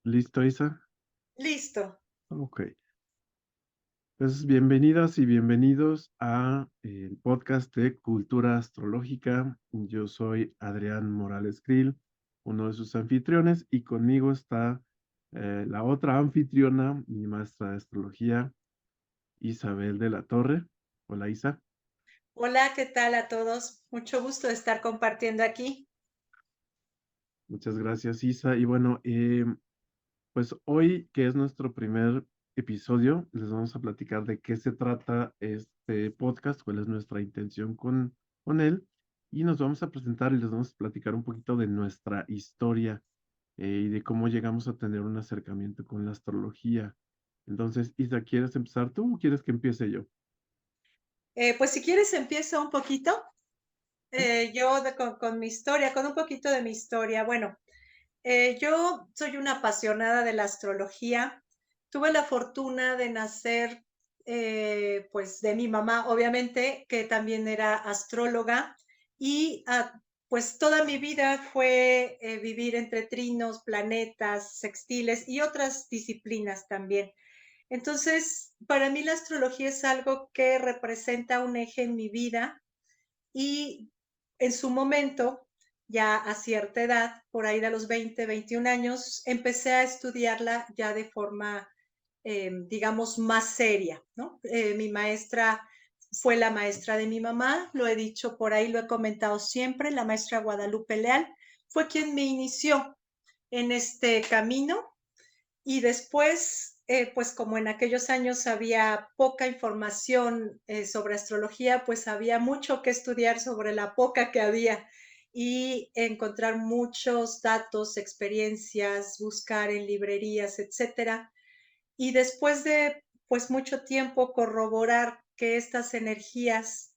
¿Listo, Isa? Listo. Ok. Pues bienvenidas y bienvenidos a el podcast de Cultura Astrológica. Yo soy Adrián Morales Krill, uno de sus anfitriones, y conmigo está la otra anfitriona, mi maestra de astrología, Isabel de la Torre. Hola, Isa. Hola, ¿qué tal a todos? Mucho gusto de estar compartiendo aquí. Muchas gracias, Isa. Y bueno, pues hoy, que es nuestro primer episodio, les vamos a platicar de qué se trata este podcast, cuál es nuestra intención con él, y nos vamos a presentar y les vamos a platicar un poquito de nuestra historia y de cómo llegamos a tener un acercamiento con la astrología. Entonces, Isa, ¿quieres empezar tú o quieres que empiece yo? Pues si quieres empiezo un poquito, Sí. con mi historia, con un poquito de mi historia. Bueno, yo soy una apasionada de la astrología. Tuve la fortuna de nacer, pues de mi mamá, obviamente, que también era astróloga, y pues toda mi vida fue vivir entre trinos, planetas, sextiles y otras disciplinas también. Entonces, para mí la astrología es algo que representa un eje en mi vida y en su momento, ya a cierta edad, por ahí de los 20, 21 años, empecé a estudiarla ya de forma, digamos, más seria, ¿no? Mi maestra fue la maestra de mi mamá, lo he dicho por ahí, lo he comentado siempre, la maestra Guadalupe Leal, fue quien me inició en este camino y después, pues como en aquellos años había poca información sobre astrología, pues había mucho que estudiar sobre la poca que había y encontrar muchos datos, experiencias, buscar en librerías, etcétera. Y después de pues mucho tiempo corroborar que estas energías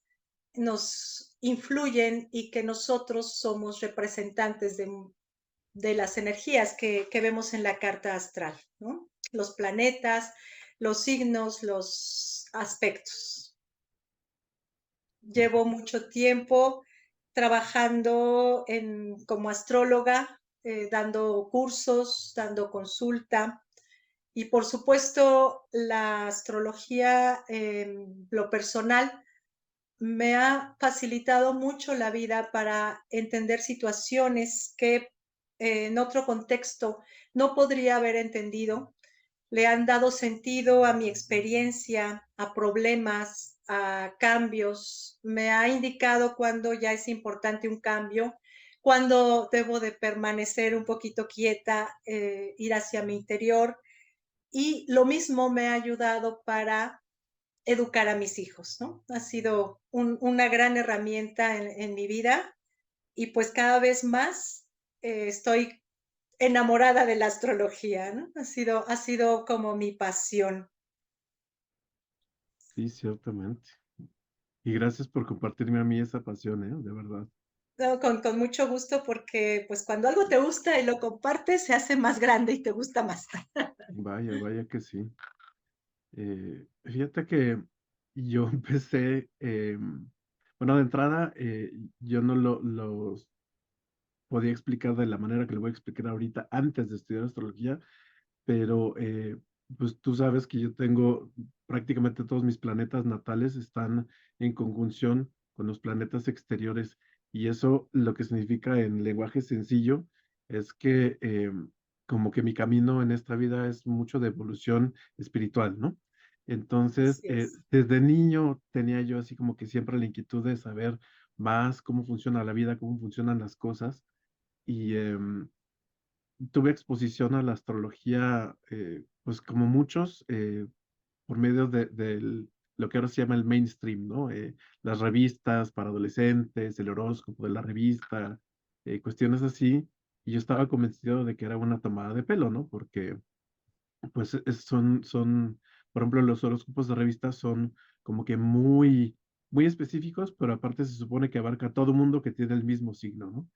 nos influyen y que nosotros somos representantes de las energías que vemos en la carta astral, ¿no? Los planetas, los signos, los aspectos. Llevo mucho tiempo trabajando como astróloga, dando cursos, dando consulta. Y por supuesto, la astrología en lo personal me ha facilitado mucho la vida para entender situaciones que en otro contexto no podría haber entendido. Le han dado sentido a mi experiencia, a problemas, a cambios. Me ha indicado cuándo ya es importante un cambio, cuándo debo de permanecer un poquito quieta, ir hacia mi interior. Y lo mismo me ha ayudado para educar a mis hijos, ¿no? Ha sido una gran herramienta en mi vida y pues cada vez más estoy enamorada de la astrología, ¿no? Ha sido como mi pasión. Sí, ciertamente. Y gracias por compartirme a mí esa pasión, ¿eh? De verdad. No, con mucho gusto porque pues cuando algo te gusta y lo compartes se hace más grande y te gusta más. Vaya, vaya que sí. Fíjate que yo empecé, bueno, de entrada, yo no los podía explicar de la manera que lo voy a explicar ahorita antes de estudiar astrología, pero pues tú sabes que yo tengo prácticamente todos mis planetas natales están en conjunción con los planetas exteriores y eso lo que significa en lenguaje sencillo es que como que mi camino en esta vida es mucho de evolución espiritual, ¿no? Entonces, Así es. desde niño tenía yo así como que siempre la inquietud de saber más cómo funciona la vida, cómo funcionan las cosas y tuve exposición a la astrología, pues como muchos, por medio de lo que ahora se llama el mainstream, ¿no? Las revistas para adolescentes, el horóscopo de la revista, cuestiones así. Y yo estaba convencido de que era una tomada de pelo, ¿no? Porque, pues, por ejemplo, los horóscopos de revistas son como que muy específicos, pero aparte se supone que abarca a todo mundo que tiene el mismo signo, ¿no?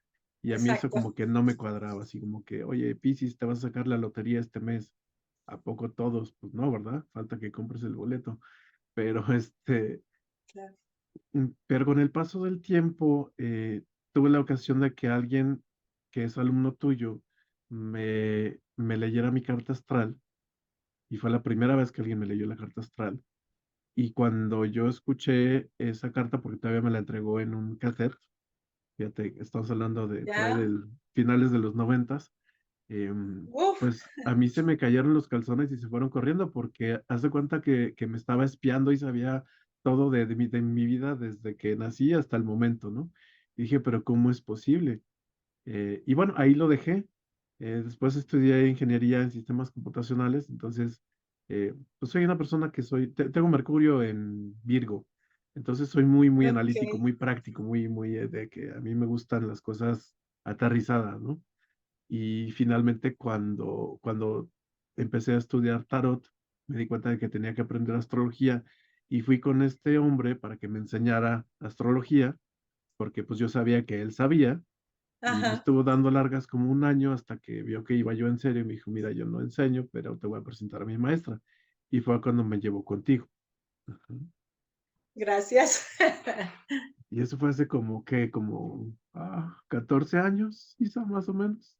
Y a mí eso Exacto. como que no me cuadraba, así como que, oye, Piscis, te vas a sacar la lotería este mes. ¿A poco todos? Pues no, ¿verdad? Falta que compres el boleto. Pero Claro. pero con el paso del tiempo, tuve la ocasión de que alguien que es alumno tuyo me me leyera mi carta astral, y fue la primera vez que alguien me leyó la carta astral. Y cuando yo escuché esa carta, porque todavía me la entregó en un cassette, fíjate, estamos hablando de por ahí ya, del finales de los noventas, uf, pues a mí se me cayeron los calzones y se fueron corriendo porque haz de cuenta que me estaba espiando y sabía todo de mi vida desde que nací hasta el momento, ¿no? Y dije, pero ¿cómo es posible? Y bueno, ahí lo dejé. Después estudié ingeniería en sistemas computacionales, entonces, pues soy una persona que tengo Mercurio en Virgo, entonces soy muy, muy ok, analítico, muy práctico, muy de que a mí me gustan las cosas aterrizadas, ¿no? Y finalmente cuando empecé a estudiar tarot, me di cuenta de que tenía que aprender astrología y fui con este hombre para que me enseñara astrología, porque pues yo sabía que él sabía y me ajá. estuvo dando largas como un año hasta que vio que iba yo en serio y me dijo, mira, yo no enseño, pero te voy a presentar a mi maestra. Y fue cuando me llevó contigo. Ajá. Gracias. Y eso fue hace como 14 años, quizá más o menos.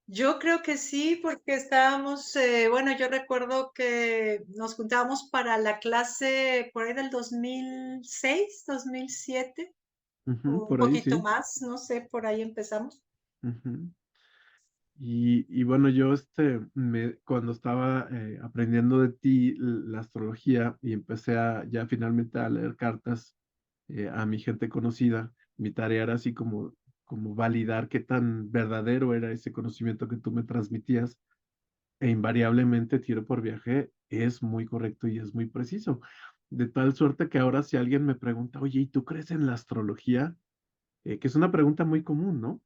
Yo creo que sí, porque estábamos, bueno, yo recuerdo que nos juntábamos para la clase por ahí del 2006, 2007, Ujú, o un por ahí poquito sí. más, no sé, por ahí empezamos. Ujú. Y bueno, yo cuando estaba aprendiendo de ti la astrología y empecé ya finalmente a leer cartas a mi gente conocida, mi tarea era así como validar qué tan verdadero era ese conocimiento que tú me transmitías e invariablemente tiro por viaje es muy correcto y es muy preciso. De tal suerte que ahora si alguien me pregunta, oye, ¿y tú crees en la astrología? Que es una pregunta muy común, ¿no?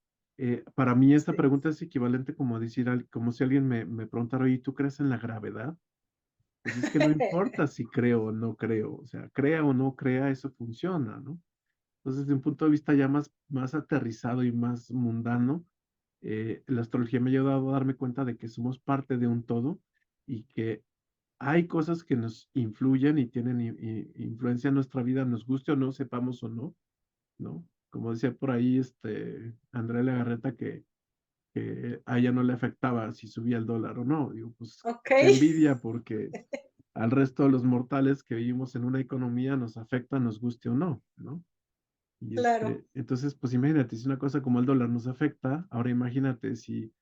Para mí esta Sí. pregunta es equivalente como a decir, como si alguien me preguntara, oye, ¿tú crees en la gravedad? Pues es que no importa si creo o no creo, o sea, crea o no crea, eso funciona, ¿no? Entonces, desde un punto de vista ya más aterrizado y más mundano, la astrología me ha ayudado a darme cuenta de que somos parte de un todo y que hay cosas que nos influyen y tienen influencia en nuestra vida, nos guste o no, sepamos o no, ¿no? Como decía por ahí Andrea Legarreta que a ella no le afectaba si subía el dólar o no. Digo, pues Ok, qué envidia porque al resto de los mortales que vivimos en una economía nos afecta, nos guste o no, ¿no? Y claro. entonces, pues imagínate, si una cosa como el dólar nos afecta, ahora imagínate si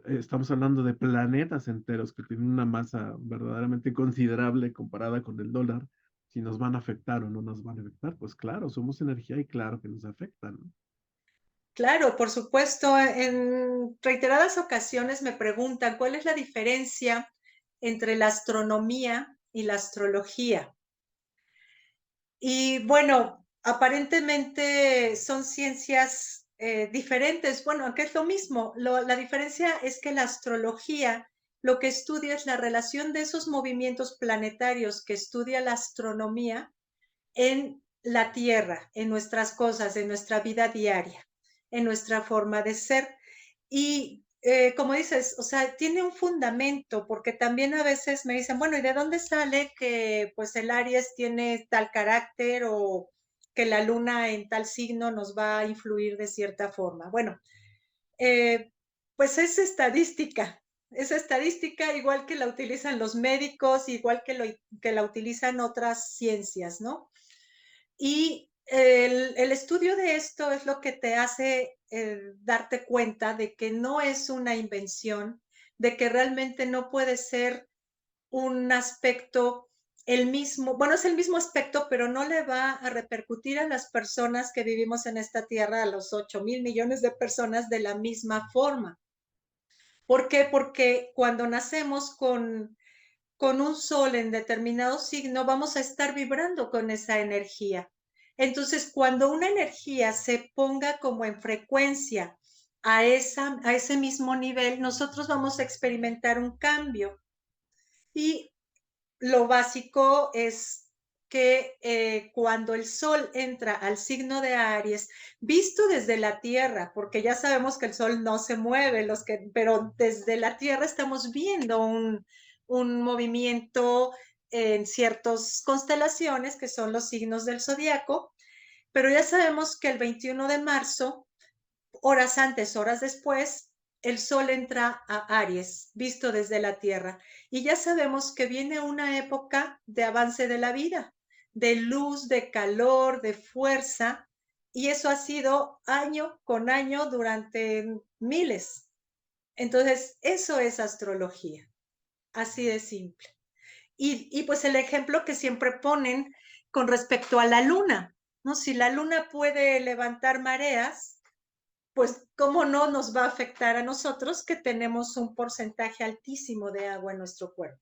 estamos hablando de planetas enteros que tienen una masa verdaderamente considerable comparada con el dólar, si nos van a afectar o no nos van a afectar, pues claro, somos energía y claro que nos afectan, ¿no? Claro, por supuesto. En reiteradas ocasiones me preguntan cuál es la diferencia entre la astronomía y la astrología. Y bueno, aparentemente son ciencias diferentes. Bueno, aunque es lo mismo, la diferencia es que la astrología lo que estudia es la relación de esos movimientos planetarios que estudia la astronomía en la Tierra, en nuestras cosas, en nuestra vida diaria, en nuestra forma de ser. Y como dices, o sea, tiene un fundamento, porque también a veces me dicen, bueno, ¿y de dónde sale que pues el Aries tiene tal carácter o que la luna en tal signo nos va a influir de cierta forma? Bueno, eh, pues es estadística igual que la utilizan los médicos, igual que la utilizan otras ciencias, ¿no? Y el estudio de esto es lo que te hace darte cuenta de que no es una invención, de que realmente no puede ser un aspecto el mismo, bueno, es el mismo aspecto, pero no le va a repercutir a las personas que vivimos en esta tierra, a los 8,000 millones de personas, de la misma forma. ¿Por qué? Porque cuando nacemos con un sol en determinado signo, vamos a estar vibrando con esa energía. Entonces, cuando una energía se ponga como en frecuencia a ese mismo nivel, nosotros vamos a experimentar un cambio. Y lo básico es que cuando el sol entra al signo de Aries, visto desde la Tierra, porque ya sabemos que el sol no se mueve, pero desde la Tierra estamos viendo un movimiento en ciertas constelaciones, que son los signos del zodiaco, pero ya sabemos que el 21 de marzo, horas antes, horas después, el Sol entra a Aries, visto desde la Tierra. Y ya sabemos que viene una época de avance de la vida, de luz, de calor, de fuerza, y eso ha sido año con año durante miles. Entonces, eso es astrología, así de simple. Y pues el ejemplo que siempre ponen con respecto a la luna, ¿no? Si la luna puede levantar mareas, pues cómo no nos va a afectar a nosotros que tenemos un porcentaje altísimo de agua en nuestro cuerpo.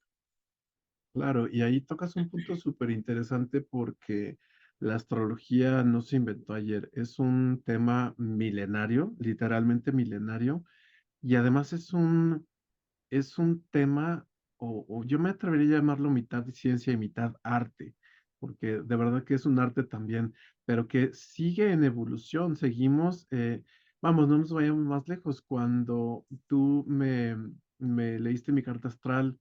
Claro, y ahí tocas un punto súper interesante porque la astrología no se inventó ayer, es un tema milenario, literalmente milenario, y además es un tema, o yo me atrevería a llamarlo mitad ciencia y mitad arte, porque de verdad que es un arte también, pero que sigue en evolución, seguimos, vamos, no nos vayamos más lejos, cuando me leíste mi carta astral,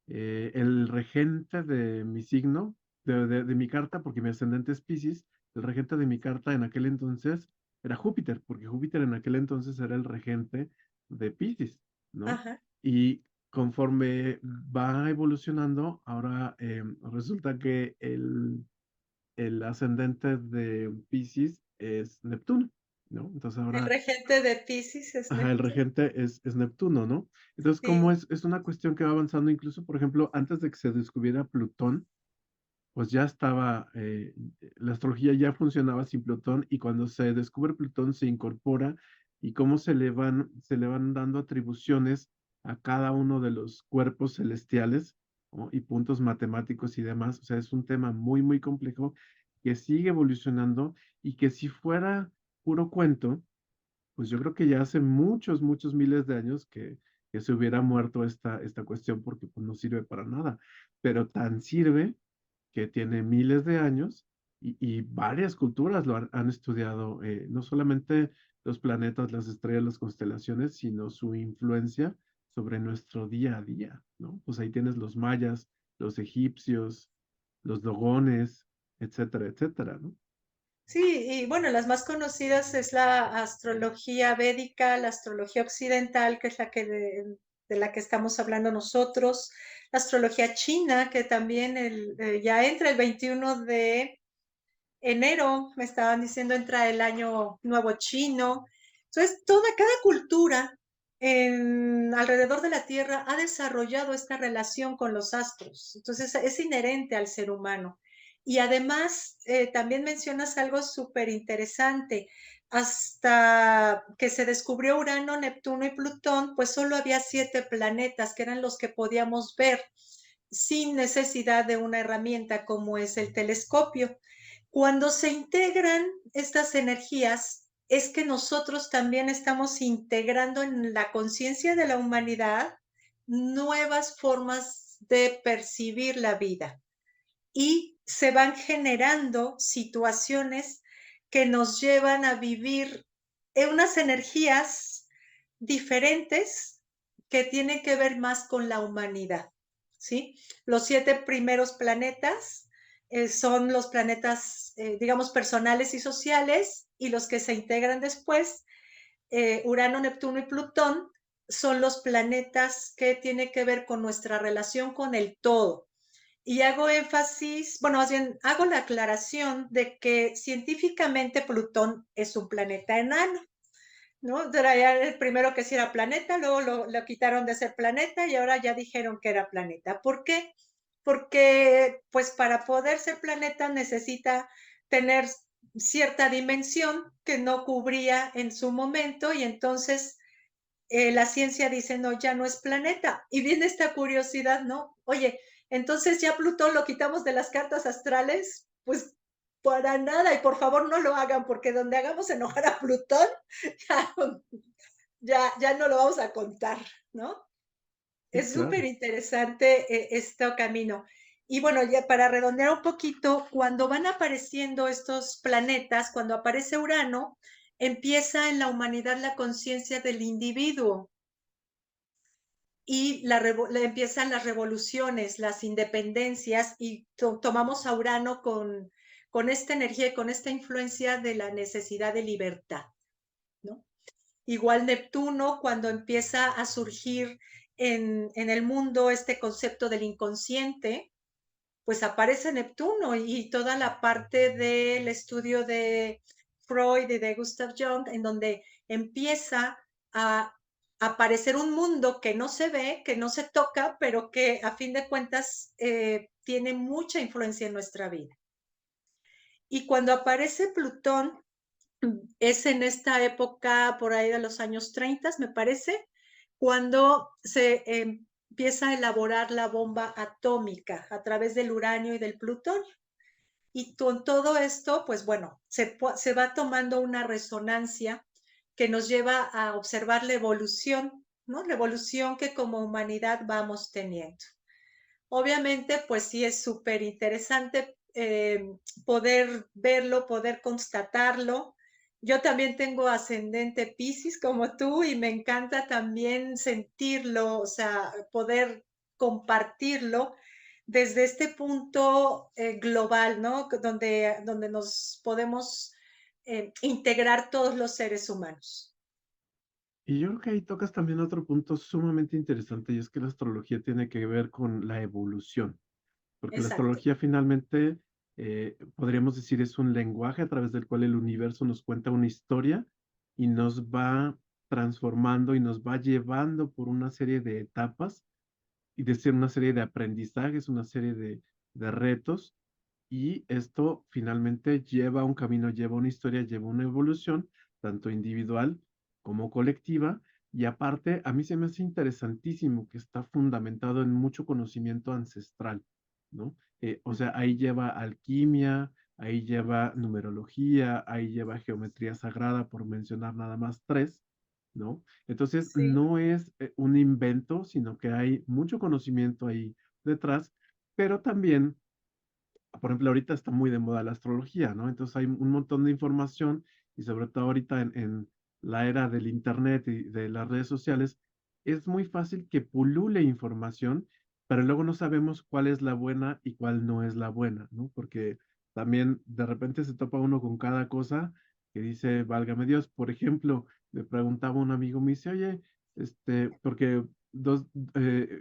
el regente de mi signo, de mi carta, porque mi ascendente es Piscis, el regente de mi carta en aquel entonces era Júpiter, porque Júpiter en aquel entonces era el regente de Piscis, ¿no? Ajá. Y conforme va evolucionando, ahora resulta que el ascendente de Piscis es Neptuno, ¿no? Entonces El ahora regente de Pisces es ajá, el Neptuno. regente es Neptuno, ¿no? Entonces, como Sí, es una cuestión que va avanzando, incluso, por ejemplo, antes de que se descubriera Plutón, pues ya estaba, la astrología ya funcionaba sin Plutón y cuando se descubre Plutón se incorpora y cómo se le van dando atribuciones a cada uno de los cuerpos celestiales, ¿no? Y puntos matemáticos y demás. O sea, es un tema muy, muy complejo que sigue evolucionando y que si fuera puro cuento, pues yo creo que ya hace muchos, muchos miles de años que se hubiera muerto esta cuestión porque pues, no sirve para nada. Pero tan sirve que tiene miles de años y varias culturas han estudiado, no solamente los planetas, las estrellas, las constelaciones, sino su influencia sobre nuestro día a día, ¿no? Pues ahí tienes los mayas, los egipcios, los dogones, etcétera, etcétera, ¿no? sí, y bueno, las más conocidas es la astrología védica, la astrología occidental, que es la que de la que estamos hablando nosotros, la astrología china, que también ya entra el 21 de enero, me estaban diciendo, entra el año nuevo chino. Entonces, cada cultura alrededor de la Tierra ha desarrollado esta relación con los astros. Entonces, es inherente al ser humano. Y además, también mencionas algo súper interesante. Hasta que se descubrió Urano, Neptuno y Plutón, pues solo había 7 planetas que eran los que podíamos ver sin necesidad de una herramienta como es el telescopio. Cuando se integran estas energías, es que nosotros también estamos integrando en la conciencia de la humanidad nuevas formas de percibir la vida y se van generando situaciones que nos llevan a vivir en unas energías diferentes que tienen que ver más con la humanidad, ¿sí? Los 7 primeros planetas son los planetas, digamos, personales y sociales, y los que se integran después, Urano, Neptuno y Plutón, son los planetas que tienen que ver con nuestra relación con el todo. Y hago énfasis, bueno, más bien hago la aclaración de que científicamente Plutón es un planeta enano, ¿no? Era ya el primero que sí era planeta, luego lo quitaron de ser planeta y ahora ya dijeron que era planeta. ¿Por qué? Porque pues para poder ser planeta necesita tener cierta dimensión que no cubría en su momento y entonces la ciencia dice, no, ya no es planeta. Y viene esta curiosidad, ¿no? Oye, entonces ya Plutón lo quitamos de las cartas astrales, pues para nada, y por favor no lo hagan, porque donde hagamos enojar a Plutón, ya, ya no lo vamos a contar, ¿no? Sí, Es súper claro. interesante este camino. Y bueno, ya para redondear un poquito, cuando van apareciendo estos planetas, cuando aparece Urano, empieza en la humanidad la conciencia del individuo, y empiezan las revoluciones, las independencias, y tomamos a Urano con esta energía y con esta influencia de la necesidad de libertad, ¿no? Igual Neptuno, cuando empieza a surgir en el mundo este concepto del inconsciente, pues aparece Neptuno y toda la parte del estudio de Freud y de Gustav Jung, en donde empieza a aparecer un mundo que no se ve, que no se toca, pero que a fin de cuentas tiene mucha influencia en nuestra vida. Y cuando aparece Plutón, es en esta época por ahí de los años 30, me parece, cuando se empieza a elaborar la bomba atómica a través del uranio y del plutonio. Y con todo esto, pues bueno, se va tomando una resonancia que nos lleva a observar la evolución, ¿no? La evolución que como humanidad vamos teniendo. Obviamente, pues sí es súper interesante poder verlo, poder constatarlo. Yo también tengo ascendente Piscis como tú y me encanta también sentirlo, o sea, poder compartirlo desde este punto global, ¿no? Donde nos podemos integrar todos los seres humanos. Y yo creo que ahí tocas también otro punto sumamente interesante y es que la astrología tiene que ver con la evolución, porque la Exacto. astrología finalmente, podríamos decir, es un lenguaje a través del cual el universo nos cuenta una historia y nos va transformando y nos va llevando por una serie de etapas y de ser una serie de aprendizajes, una serie de retos, y esto finalmente lleva un camino, lleva una historia, lleva una evolución, tanto individual como colectiva, y aparte, a mí se me hace interesantísimo que está fundamentado en mucho conocimiento ancestral, ¿no? O sea, ahí lleva alquimia, ahí lleva numerología, ahí lleva geometría sagrada, por mencionar nada más tres, ¿no? Entonces, Sí, no es un invento, sino que hay mucho conocimiento ahí detrás, pero también, por ejemplo, ahorita está muy de moda la astrología, ¿no? Entonces hay un montón de información y sobre todo ahorita en la era del internet y de las redes sociales, es muy fácil que pulule información, pero luego no sabemos cuál es la buena y cuál no es la buena, ¿no? Porque también de repente se topa uno con cada cosa que dice, válgame Dios. Por ejemplo, me preguntaba un amigo, me dice, oye, porque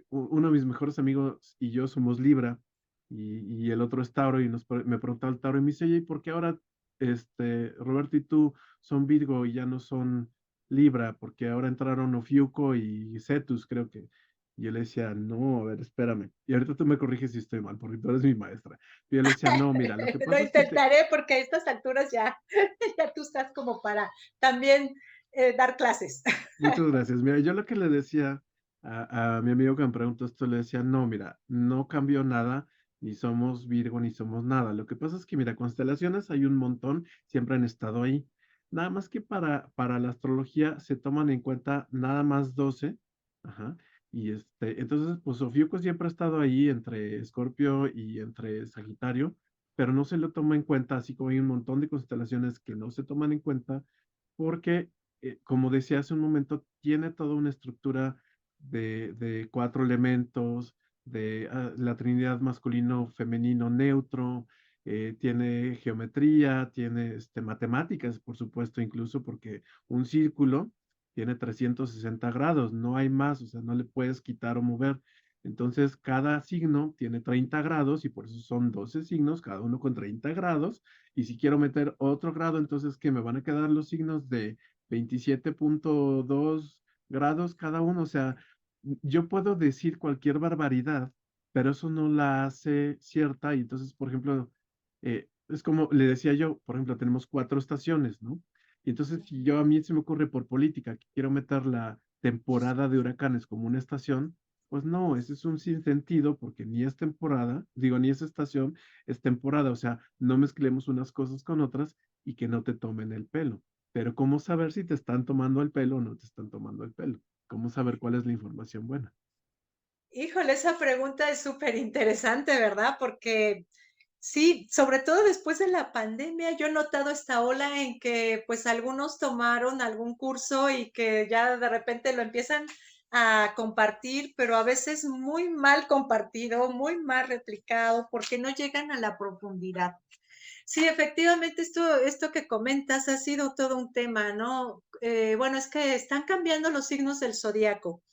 uno de mis mejores amigos y yo somos Libra y el otro es Tauro y me preguntaba el Tauro y me dice, oye, ¿y por qué ahora Roberto y tú son Virgo y ya no son Libra? Porque ahora entraron Ofiuco y Cetus, creo que. Y yo le decía, no, a ver, espérame. Y ahorita tú me corriges si estoy mal, porque tú eres mi maestra. Y yo le decía, no, mira, lo que lo pasa es que intentaré porque a estas alturas ya, ya tú estás como para también dar clases. muchas gracias. Mira, yo lo que le decía a mi amigo que me preguntó esto, le decía, no, mira, no cambió nada, ni somos Virgo, ni somos nada. Lo que pasa es que, mira, constelaciones hay un montón, siempre han estado ahí. Nada más que para la astrología se toman en cuenta nada más 12. Ajá. Y entonces, pues Ofiuco siempre ha estado ahí entre Escorpio y entre Sagitario, pero no se lo toma en cuenta, así como hay un montón de constelaciones que no se toman en cuenta porque como decía hace un momento, tiene toda una estructura de cuatro elementos, de la trinidad masculino, femenino, neutro, tiene geometría, tiene matemáticas, por supuesto, incluso porque un círculo tiene 360 grados, no hay más, o sea, no le puedes quitar o mover. Entonces, cada signo tiene 30 grados y por eso son 12 signos, cada uno con 30 grados. Y si quiero meter otro grado, entonces que me van a quedar los signos de 27,2 grados cada uno. O sea, yo puedo decir cualquier barbaridad, pero eso no la hace cierta. Y entonces, por ejemplo, es como le decía yo, por ejemplo, tenemos cuatro estaciones, ¿no? Y entonces, si yo a mí se me ocurre por política que quiero meter la temporada de huracanes como una estación, pues no, ese es un sinsentido porque ni es temporada, digo, ni es estación, es temporada, o sea, no mezclemos unas cosas con otras y que no te tomen el pelo. Pero ¿cómo saber si te están tomando el pelo o no te están tomando el pelo? ¿Cómo saber cuál es la información buena? Híjole, esa pregunta es súper interesante, ¿verdad? Porque sí, sobre todo después de la pandemia, yo he notado esta ola en que pues algunos tomaron algún curso y que ya de repente lo empiezan a compartir, pero a veces muy mal compartido, muy mal replicado, porque no llegan a la profundidad. Sí, efectivamente, esto que comentas ha sido todo un tema, ¿no? Bueno, es que están cambiando los signos del zodiaco.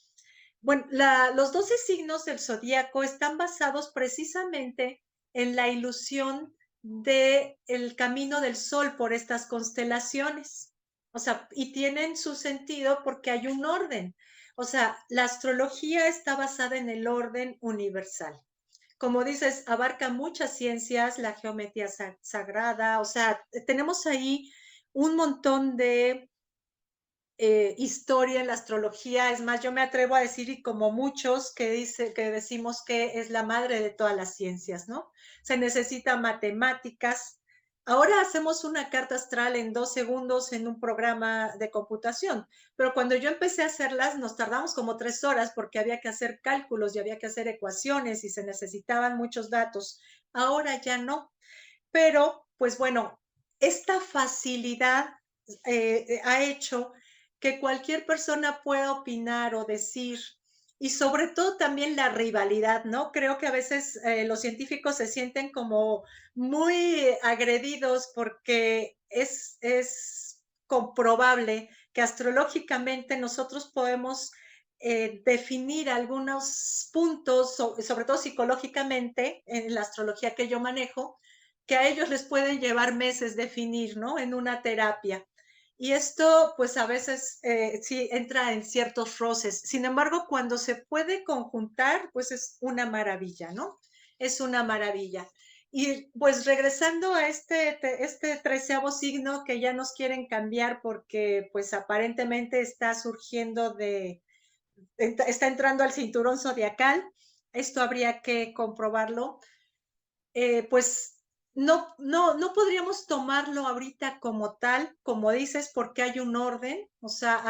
Bueno, los 12 signos del zodiaco están basados precisamente en la ilusión del camino del sol por estas constelaciones. O sea, y tienen su sentido porque hay un orden. O sea, la astrología está basada en el orden universal. Como dices, abarca muchas ciencias, la geometría sagrada, o sea, tenemos ahí un montón de historia en la astrología. Es más, yo me atrevo a decir, y como muchos que decimos que es la madre de todas las ciencias, ¿no? Se necesita matemáticas. Ahora hacemos una carta astral en 2 segundos en un programa de computación, pero cuando yo empecé a hacerlas nos tardamos como 3 horas porque había que hacer cálculos y había que hacer ecuaciones y se necesitaban muchos datos. Ahora ya no, pero pues bueno, esta facilidad ha hecho que cualquier persona pueda opinar o decir, y sobre todo también la rivalidad, ¿no? Creo que a veces los científicos se sienten como muy agredidos porque es comprobable que astrológicamente nosotros podemos definir algunos puntos, sobre todo psicológicamente, en la astrología que yo manejo, que a ellos les pueden llevar meses definir, ¿no? En una terapia. Y esto, pues a veces sí entra en ciertos roces. Sin embargo, cuando se puede conjuntar, pues es una maravilla, ¿no? Es una maravilla. Y pues regresando a este 13º signo que ya nos quieren cambiar porque pues aparentemente está surgiendo está entrando al cinturón zodiacal, esto habría que comprobarlo, pues no podríamos tomarlo ahorita como tal, como dices, porque hay un orden, o sea,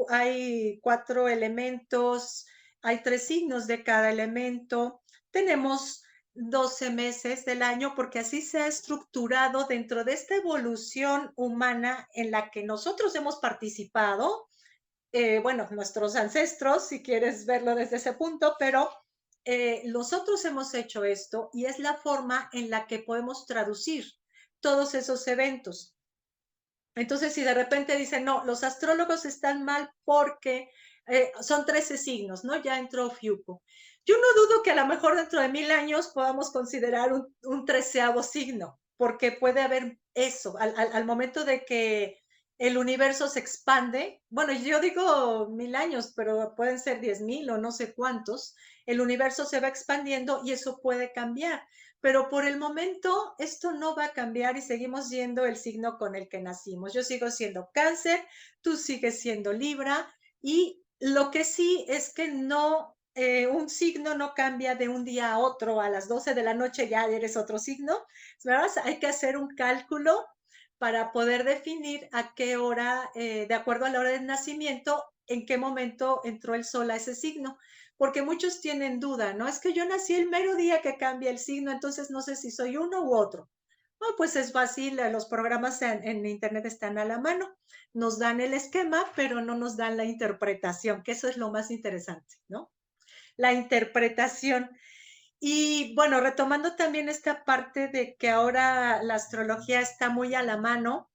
hay 4 elementos, hay 3 signos de cada elemento, tenemos 12 meses del año, porque así se ha estructurado dentro de esta evolución humana en la que nosotros hemos participado, bueno, nuestros ancestros, si quieres verlo desde ese punto, pero nosotros hemos hecho esto y es la forma en la que podemos traducir todos esos eventos. Entonces, si de repente dicen, no, los astrólogos están mal porque son 13 signos, ¿no? Ya entró Fiuco. Yo no dudo que a lo mejor dentro de 1000 años podamos considerar un 13º signo, porque puede haber eso, al momento de que el universo se expande, bueno, yo digo 1000 años, pero pueden ser 10,000 o no sé cuántos, el universo se va expandiendo y eso puede cambiar. Pero por el momento esto no va a cambiar y seguimos siendo el signo con el que nacimos. Yo sigo siendo Cáncer, tú sigues siendo Libra y lo que sí es que no, un signo no cambia de un día a otro, a las 12 de la noche ya eres otro signo, ¿verdad? Hay que hacer un cálculo para poder definir a qué hora, de acuerdo a la hora del nacimiento, en qué momento entró el sol a ese signo, porque muchos tienen duda, ¿no? Es que yo nací el mero día que cambia el signo, entonces no sé si soy uno u otro. No, pues es fácil, los programas en internet están a la mano, nos dan el esquema, pero no nos dan la interpretación, que eso es lo más interesante, ¿no? La interpretación. Y bueno, retomando también esta parte de que ahora la astrología está muy a la mano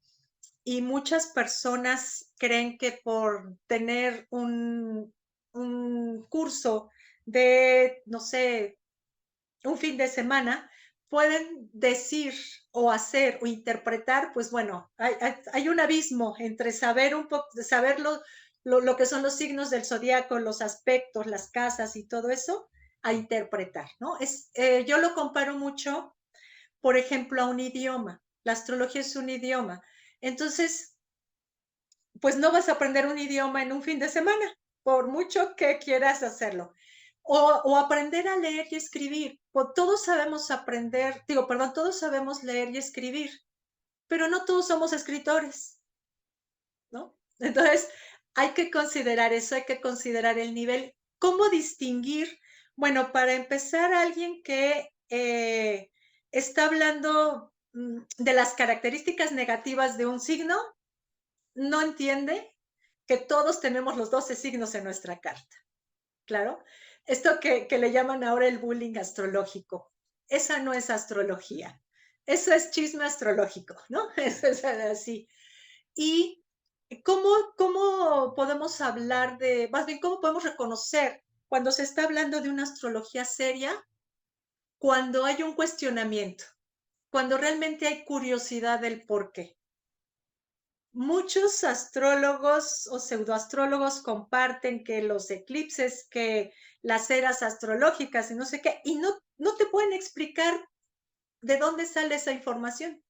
y muchas personas creen que por tener un curso de, no sé, un fin de semana, pueden decir o hacer o interpretar, pues bueno, hay un abismo entre saber un poco, saber lo que son los signos del zodiaco, los aspectos, las casas y todo eso, a interpretar, ¿no? Yo lo comparo mucho, por ejemplo, a un idioma. La astrología es un idioma. Entonces, pues no vas a aprender un idioma en un fin de semana, por mucho que quieras hacerlo. O aprender a leer y escribir. Todos sabemos aprender, digo, perdón, todos sabemos leer y escribir, pero no todos somos escritores, ¿no? Entonces, hay que considerar eso, hay que considerar el nivel. ¿Cómo distinguir? Bueno, para empezar, alguien que está hablando de las características negativas de un signo, no entiende que todos tenemos los 12 signos en nuestra carta. Claro. Esto que le llaman ahora el bullying astrológico. Esa no es astrología. eso es chisme astrológico, ¿no? Eso es así. Y ¿cómo, cómo podemos hablar de, más bien, cómo podemos reconocer cuando se está hablando de una astrología seria, cuando hay un cuestionamiento, cuando realmente hay curiosidad del por qué? Muchos astrólogos o pseudoastrólogos comparten que los eclipses, que las eras astrológicas y no sé qué, y no te pueden explicar de dónde sale esa información.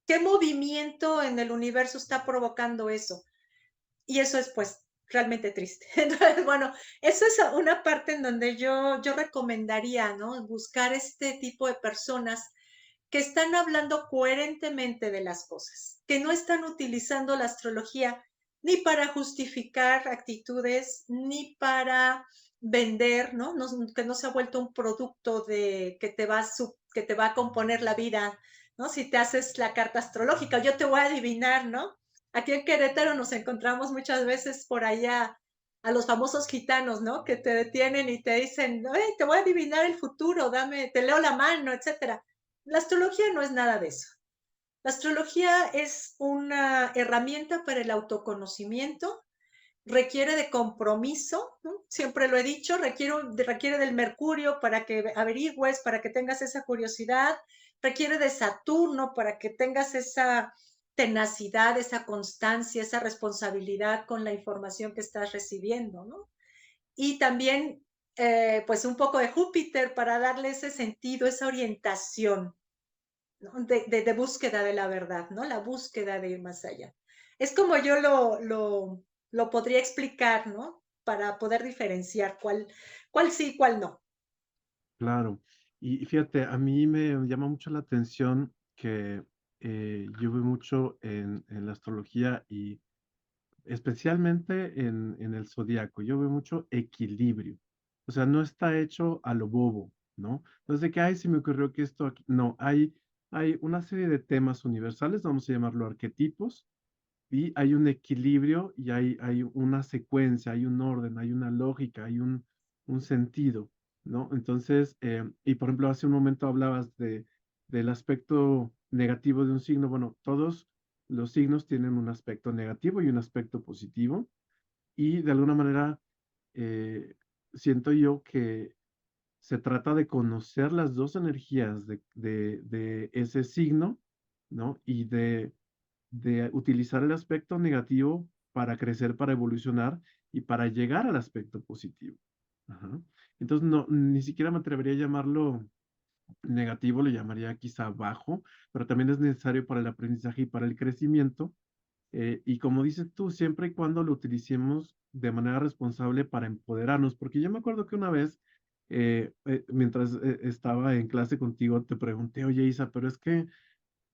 ¿Qué movimiento en el universo está provocando eso? Y eso es, pues, realmente triste. Entonces, bueno, eso es una parte en donde yo recomendaría, ¿no? Buscar este tipo de personas que están hablando coherentemente de las cosas, que no están utilizando la astrología ni para justificar actitudes, ni para vender, ¿no? Que no se ha vuelto un producto de que te va a componer la vida, ¿no? Si te haces la carta astrológica, yo te voy a adivinar, ¿no? Aquí en Querétaro nos encontramos muchas veces por allá a los famosos gitanos, ¿no? Que te detienen y te dicen, hey, te voy a adivinar el futuro, dame, te leo la mano, etcétera. La astrología no es nada de eso. La astrología es una herramienta para el autoconocimiento, requiere de compromiso, ¿no? Siempre lo he dicho, requiere del Mercurio para que averigües, para que tengas esa curiosidad, requiere de Saturno para que tengas esa tenacidad, esa constancia, esa responsabilidad con la información que estás recibiendo, ¿no? Y también, pues un poco de Júpiter para darle ese sentido, esa orientación, ¿no? De búsqueda de la verdad, ¿no? La búsqueda de ir más allá. Es como yo lo podría explicar, ¿no? Para poder diferenciar cuál sí y cuál no. Claro. Y fíjate, a mí me llama mucho la atención que yo veo mucho en la astrología y especialmente en el zodiaco, yo veo mucho equilibrio. O sea, no está hecho a lo bobo, ¿no? Entonces, de que, ay, se me ocurrió que esto aquí. No, hay una serie de temas universales, vamos a llamarlo arquetipos, y hay un equilibrio y hay una secuencia, hay un orden, hay una lógica, hay un sentido, ¿no? Entonces, y por ejemplo, hace un momento hablabas del aspecto negativo de un signo. Bueno, todos los signos tienen un aspecto negativo y un aspecto positivo, y de alguna manera eh, siento yo que se trata de conocer las dos energías de ese signo, ¿no? Y de utilizar el aspecto negativo para crecer, para evolucionar y para llegar al aspecto positivo. Ajá. Entonces, no, ni siquiera me atrevería a llamarlo negativo, le llamaría quizá bajo, pero también es necesario para el aprendizaje y para el crecimiento. Y como dices tú, siempre y cuando lo utilicemos de manera responsable para empoderarnos, porque yo me acuerdo que una vez, mientras estaba en clase contigo, te pregunté, oye Isa, pero es que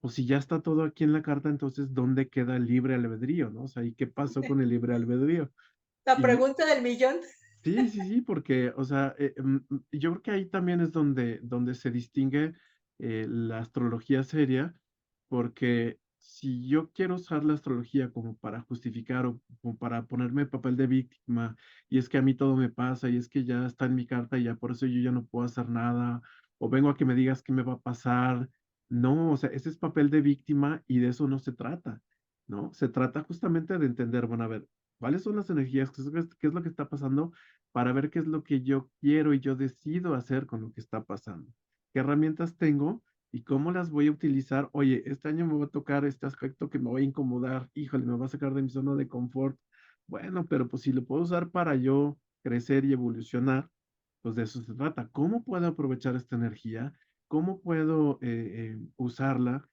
pues si ya está todo aquí en la carta, entonces ¿dónde queda el libre albedrío, no? O sea, ¿y qué pasó con el libre albedrío? La Y pregunta del millón. sí, sí, sí, porque, o sea, yo creo que ahí también es donde se distingue la astrología seria, porque si yo quiero usar la astrología como para justificar o como para ponerme en papel de víctima, y es que a mí todo me pasa, y es que ya está en mi carta y ya por eso yo ya no puedo hacer nada, o vengo a que me digas qué me va a pasar. No, o sea, ese es papel de víctima y de eso no se trata, ¿no? Se trata justamente de entender, bueno, a ver, ¿cuáles son las energías? ¿Qué es lo que está pasando? Para ver qué es lo que yo quiero y yo decido hacer con lo que está pasando. ¿Qué herramientas tengo y cómo las voy a utilizar? Oye, este año me va a tocar este aspecto que me va a incomodar, híjole, me va a sacar de mi zona de confort. Bueno, pero pues si lo puedo usar para yo crecer y evolucionar, pues de eso se trata. ¿Cómo puedo aprovechar esta energía? ¿Cómo puedo usarla?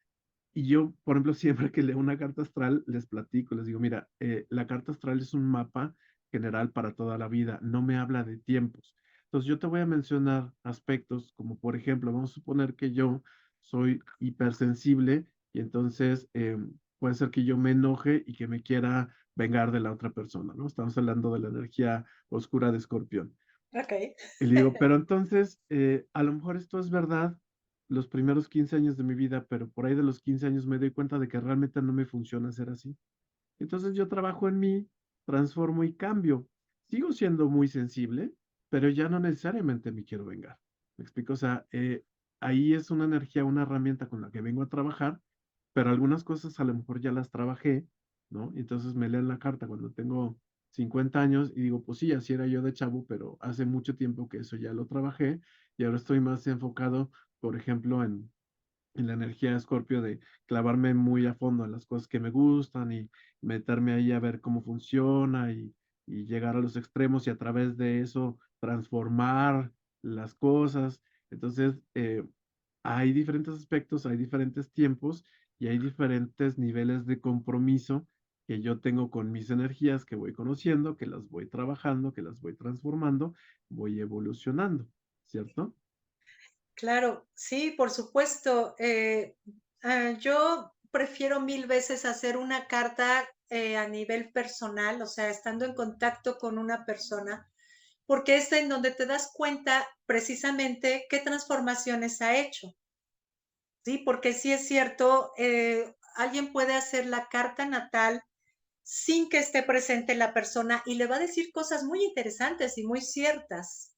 Y yo, por ejemplo, siempre que leo una carta astral, les platico, les digo, mira, la carta astral es un mapa general para toda la vida, no me habla de tiempos. Entonces, yo te voy a mencionar aspectos como, por ejemplo, vamos a suponer que yo soy hipersensible y entonces puede ser que yo me enoje y que me quiera vengar de la otra persona, ¿no? Estamos hablando de la energía oscura de Escorpión. Ok. Y le digo, pero entonces, a lo mejor esto es verdad los primeros 15 años de mi vida, pero por ahí de los 15 años me doy cuenta de que realmente no me funciona ser así. Entonces yo trabajo en mí, transformo y cambio. Sigo siendo muy sensible, pero ya no necesariamente me quiero vengar. ¿Me explico? O sea, ahí es una energía, una herramienta con la que vengo a trabajar, pero algunas cosas a lo mejor ya las trabajé, ¿no? Y entonces me leen la carta cuando tengo 50 años y digo, pues sí, así era yo de chavo, pero hace mucho tiempo que eso ya lo trabajé y ahora estoy más enfocado, por ejemplo, en la energía de Escorpio de clavarme muy a fondo en las cosas que me gustan y meterme ahí a ver cómo funciona y llegar a los extremos y a través de eso transformar las cosas. Entonces, hay diferentes aspectos, hay diferentes tiempos y hay diferentes niveles de compromiso que yo tengo con mis energías que voy conociendo, que las voy trabajando, que las voy transformando, voy evolucionando, ¿cierto? Claro, sí, por supuesto. Yo prefiero mil veces hacer una carta a nivel personal, o sea, estando en contacto con una persona, porque es en donde te das cuenta precisamente qué transformaciones ha hecho. Sí, porque sí es cierto, alguien puede hacer la carta natal sin que esté presente la persona y le va a decir cosas muy interesantes y muy ciertas.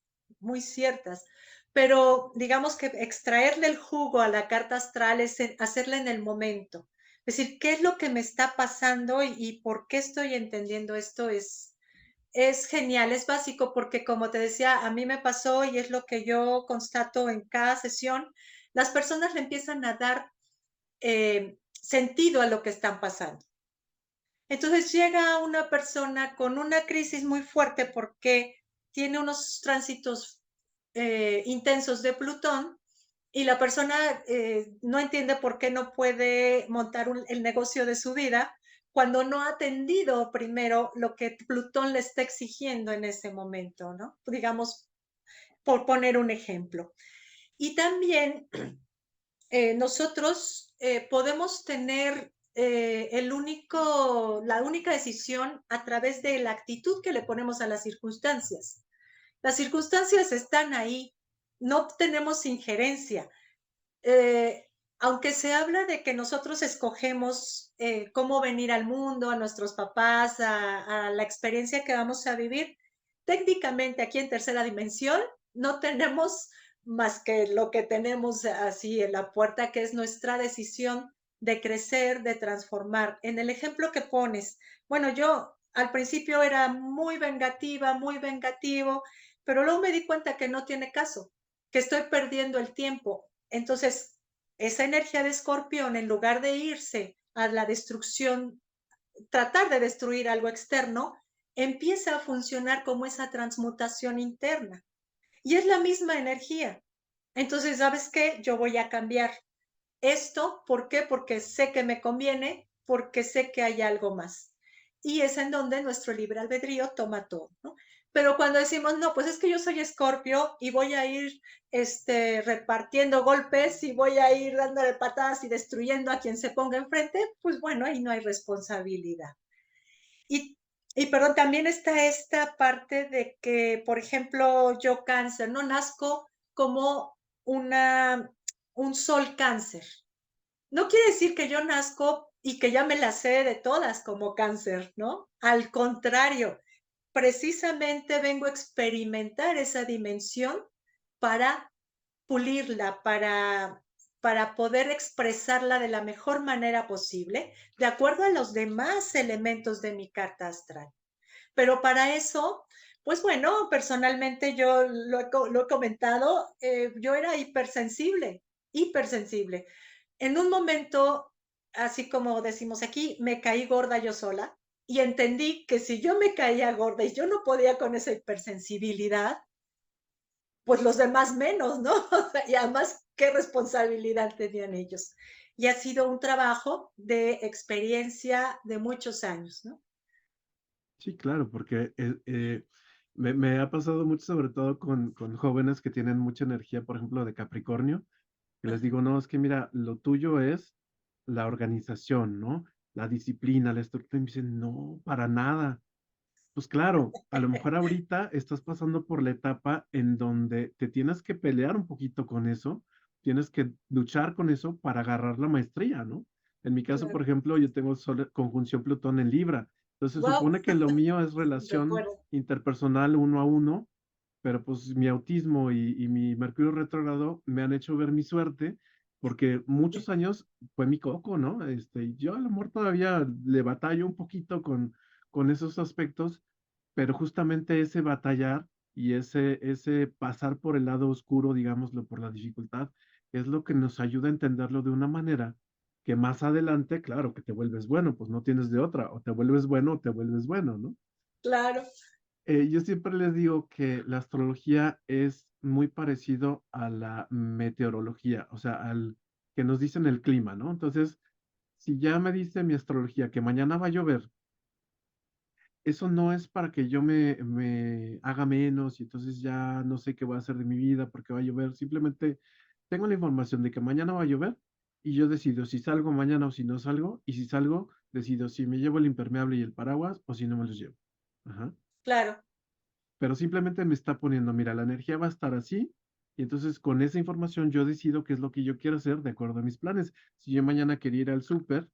Pero digamos que extraerle el jugo a la carta astral es hacerla en el momento. Es decir, ¿qué es lo que me está pasando y por qué estoy entendiendo esto? Es genial, es básico porque como te decía, a mí me pasó y es lo que yo constato en cada sesión, las personas le empiezan a dar sentido a lo que están pasando. Entonces llega una persona con una crisis muy fuerte porque tiene unos tránsitos intensos de Plutón y la persona no entiende por qué no puede montar el negocio de su vida cuando no ha atendido primero lo que Plutón le está exigiendo en ese momento, ¿no? Digamos, por poner un ejemplo. Y también nosotros podemos tener la única decisión a través de la actitud que le ponemos a las circunstancias. Las circunstancias están ahí, no tenemos injerencia. Eh, Aunque se habla de que nosotros escogemos cómo venir al mundo, a nuestros papás, a la experiencia que vamos a vivir, técnicamente aquí en tercera dimensión no tenemos más que lo que tenemos así en la puerta, que es nuestra decisión de crecer, de transformar. En el ejemplo que pones, bueno, yo al principio era muy vengativa, muy vengativo, pero luego me di cuenta que no tiene caso, que estoy perdiendo el tiempo. Entonces, esa energía de escorpión, en lugar de irse a la destrucción, tratar de destruir algo externo, empieza a funcionar como esa transmutación interna. Y es la misma energía. Entonces, ¿sabes qué? Yo voy a cambiar esto. ¿Por qué? Porque sé que me conviene, porque sé que hay algo más. Y es en donde nuestro libre albedrío toma todo, ¿no? Pero cuando decimos, no, pues es que yo soy Escorpio y voy a ir repartiendo golpes y voy a ir dándole patadas y destruyendo a quien se ponga enfrente, pues bueno, ahí no hay responsabilidad. Y, y perdón, también está esta parte de que, por ejemplo, yo cáncer, no nazco como un sol cáncer. No quiere decir que yo nazco y que ya me la sé de todas como cáncer, ¿no? Al contrario, precisamente vengo a experimentar esa dimensión para pulirla, para poder expresarla de la mejor manera posible, de acuerdo a los demás elementos de mi carta astral. Pero para eso, pues bueno, personalmente yo lo he comentado, yo era hipersensible, hipersensible. En un momento, así como decimos aquí, me caí gorda yo sola y entendí que si yo me caía gorda y yo no podía con esa hipersensibilidad, pues los demás menos, ¿no? Y además, ¿qué responsabilidad tenían ellos? Y ha sido un trabajo de experiencia de muchos años, ¿no? Sí, claro, porque me ha pasado mucho, sobre todo con jóvenes que tienen mucha energía, por ejemplo, de Capricornio, que les digo, no, es que mira, lo tuyo es la organización, ¿no? La disciplina, la estructura, y me dicen, no, para nada. Pues claro, a lo mejor ahorita estás pasando por la etapa en donde te tienes que pelear un poquito con eso, tienes que luchar con eso para agarrar la maestría, ¿no? En mi caso, por Claro. ejemplo, yo tengo conjunción Plutón en Libra, entonces Wow, supone que lo mío es relación recuerdo. interpersonal uno a uno pero pues mi autismo y mi Mercurio retrógrado me han hecho ver mi suerte, porque muchos años fue mi coco, ¿no? Yo a lo mejor todavía le batallo un poquito con esos aspectos, pero justamente ese batallar y ese pasar por el lado oscuro, digámoslo, por la dificultad, es lo que nos ayuda a entenderlo de una manera que más adelante, claro, que te vuelves bueno, pues no tienes de otra, o te vuelves bueno o te vuelves bueno, ¿no? Claro, Yo siempre les digo que la astrología es muy parecido a la meteorología, o sea, al que nos dicen el clima, ¿no? Entonces, si ya me dice mi astrología que mañana va a llover, eso no es para que yo me haga menos y entonces ya no sé qué voy a hacer de mi vida porque va a llover. Simplemente tengo la información de que mañana va a llover y yo decido si salgo mañana o si no salgo. Y si salgo, decido si me llevo el impermeable y el paraguas o si no me los llevo. Ajá. claro. Pero simplemente me está poniendo, mira, la energía va a estar así. Y entonces con esa información yo decido qué es lo que yo quiero hacer de acuerdo a mis planes. Si yo mañana quería ir al súper,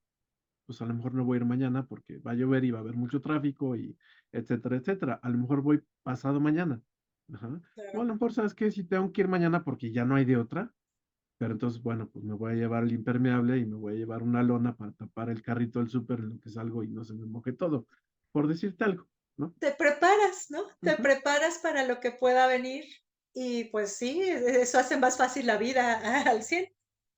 pues a lo mejor no voy a ir mañana porque va a llover y va a haber mucho tráfico y etcétera, etcétera. A lo mejor voy pasado mañana. Ajá. O a Claro. lo mejor, ¿sabes qué? Si tengo que ir mañana porque ya no hay de otra, pero entonces, bueno, pues me voy a llevar el impermeable y me voy a llevar una lona para tapar el carrito del súper en lo que salgo y no se me moje todo, por decirte algo, ¿no? Te preparas, ¿no? Te Ujú. preparas para lo que pueda venir y, pues sí, eso hace más fácil la vida al 100,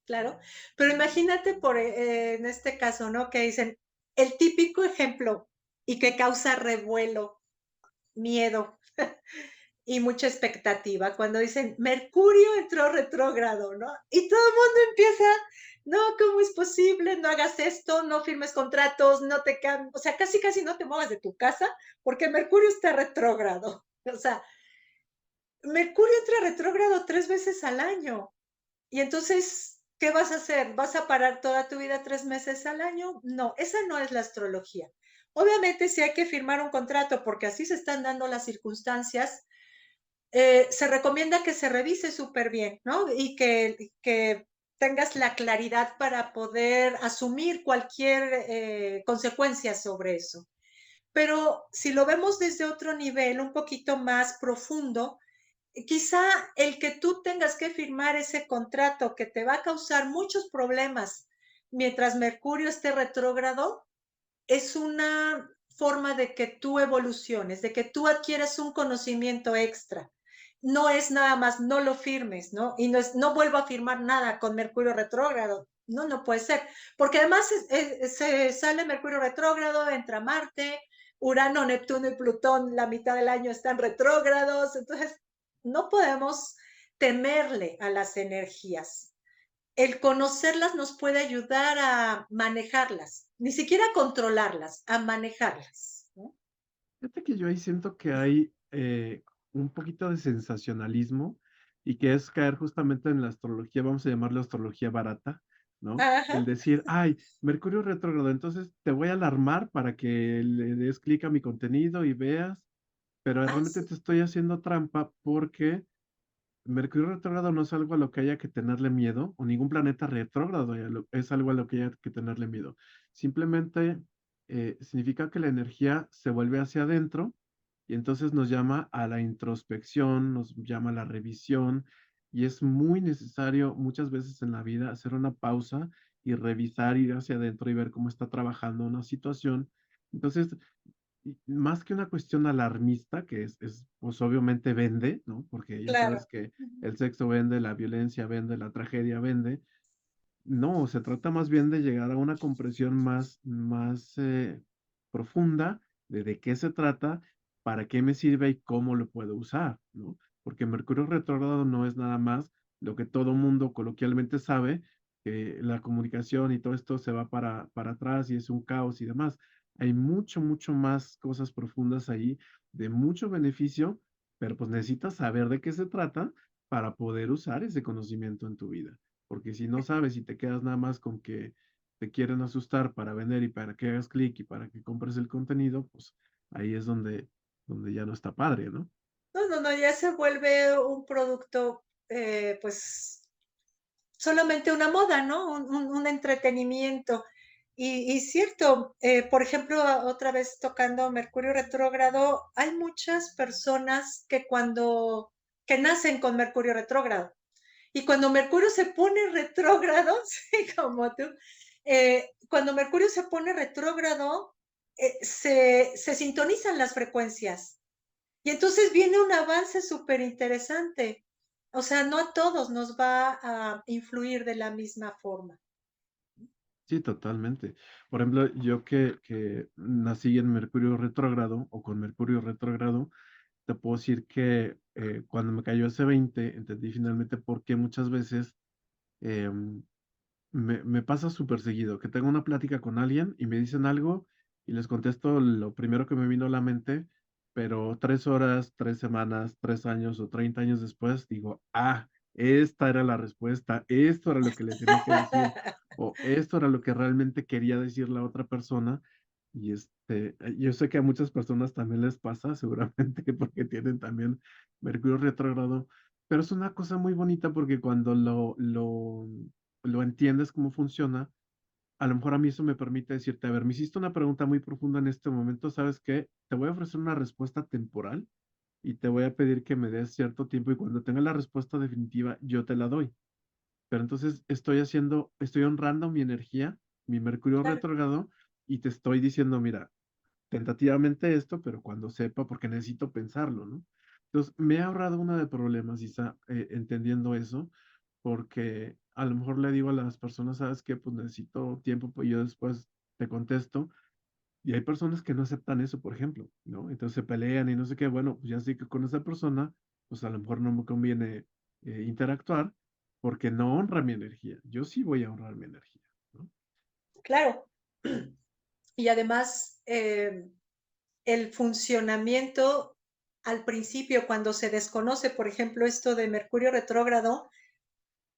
claro. Pero imagínate en este caso, ¿no? Que dicen, el típico ejemplo y que causa revuelo, miedo y mucha expectativa cuando dicen: "Mercurio entró retrógrado", ¿no? Y todo el mundo empieza: "No, ¿cómo es posible? No hagas esto, no firmes contratos, no te cam", o sea, casi, casi no te muevas de tu casa porque Mercurio está retrógrado. O sea, Mercurio entra retrógrado 3 veces al año. Y entonces, ¿qué vas a hacer? ¿Vas a parar toda tu vida 3 meses al año? No, esa no es la astrología. Obviamente, sí hay que firmar un contrato, porque así se están dando las circunstancias, se recomienda que se revise súper bien, ¿no? Y que tengas la claridad para poder asumir cualquier consecuencia sobre eso. Pero si lo vemos desde otro nivel, un poquito más profundo, quizá el que tú tengas que firmar ese contrato que te va a causar muchos problemas mientras Mercurio esté retrógrado, es una forma de que tú evoluciones, de que tú adquieras un conocimiento extra. No es nada más, no lo firmes, ¿no? Y no, no vuelvo a firmar nada con Mercurio retrógrado. No, no puede ser. Porque además se sale Mercurio retrógrado, entra Marte, Urano, Neptuno y Plutón la mitad del año están retrógrados. Entonces, no podemos temerle a las energías. El conocerlas nos puede ayudar a manejarlas, ni siquiera a controlarlas, a manejarlas, ¿no? Fíjate que yo ahí siento que hay un poquito de sensacionalismo y que es caer justamente en la astrología, vamos a llamarlo astrología barata, ¿no? Ajá, El decir, ay, Mercurio retrógrado, entonces te voy a alarmar para que le des clic a mi contenido y veas, pero realmente así, te estoy haciendo trampa porque Mercurio retrógrado no es algo a lo que haya que tenerle miedo, o ningún planeta retrógrado es algo a lo que haya que tenerle miedo. Simplemente significa que la energía se vuelve hacia adentro y entonces nos llama a la introspección, nos llama a la revisión, y es muy necesario muchas veces en la vida hacer una pausa y revisar, ir hacia adentro y ver cómo está trabajando una situación. Entonces, y más que una cuestión alarmista, que pues obviamente vende, ¿no? Porque ya claro. sabes que Ujú. el sexo vende, la violencia vende, la tragedia vende. No, se trata más bien de llegar a una comprensión más profunda de qué se trata, para qué me sirve y cómo lo puedo usar, ¿no? Porque Mercurio retrógrado no es nada más lo que todo mundo coloquialmente sabe, que la comunicación y todo esto se va para atrás y es un caos y demás. Hay mucho, mucho más cosas profundas ahí, de mucho beneficio, pero pues necesitas saber de qué se trata para poder usar ese conocimiento en tu vida. Porque si no sabes y te quedas nada más con que te quieren asustar para vender y para que hagas clic y para que compres el contenido, pues ahí es donde ya no está padre, ¿no? No, no, no, ya se vuelve un producto, pues, solamente una moda, ¿no? Un entretenimiento. Y cierto, por ejemplo, otra vez tocando Mercurio retrógrado, hay muchas personas que nacen con Mercurio retrógrado. Y cuando Mercurio se pone retrógrado, sí, como tú, cuando Mercurio se pone retrógrado, se sintonizan las frecuencias. Y entonces viene un avance súper interesante. O sea, no a todos nos va a influir de la misma forma. Sí, totalmente. Por ejemplo, yo que nací en Mercurio retrógrado o con Mercurio retrógrado, te puedo decir que cuando me cayó ese 20 entendí finalmente por qué muchas veces em, me pasa súper seguido, que tengo una plática con alguien y me dicen algo y les contesto lo primero que me vino a la mente, pero 3 horas, 3 semanas, 3 años o 30 años después digo, ah, esta era la respuesta, esto era lo que le tenía que decir o esto era lo que realmente quería decir la otra persona. Y yo sé que a muchas personas también les pasa, seguramente porque tienen también Mercurio retrógrado, pero es una cosa muy bonita porque cuando lo entiendes cómo funciona, a lo mejor a mí eso me permite decirte, a ver, me hiciste una pregunta muy profunda en este momento, ¿sabes qué? Te voy a ofrecer una respuesta temporal y te voy a pedir que me des cierto tiempo y cuando tenga la respuesta definitiva, yo te la doy. Pero entonces estoy honrando mi energía, mi Mercurio Claro. retrógrado y te estoy diciendo, mira, tentativamente esto, pero cuando sepa, porque necesito pensarlo, ¿no? Entonces, me he ahorrado una de problemas, Isa, entendiendo eso, porque a lo mejor le digo a las personas, ¿sabes qué? Pues necesito tiempo, pues yo después te contesto, y hay personas que no aceptan eso, por ejemplo, ¿no? Entonces se pelean y no sé qué, bueno, pues ya sé que con esa persona, pues a lo mejor no me conviene interactuar porque no honra mi energía. Yo sí voy a honrar mi energía, ¿no? Claro. Y además, el funcionamiento al principio, cuando se desconoce, por ejemplo, esto de Mercurio retrógrado,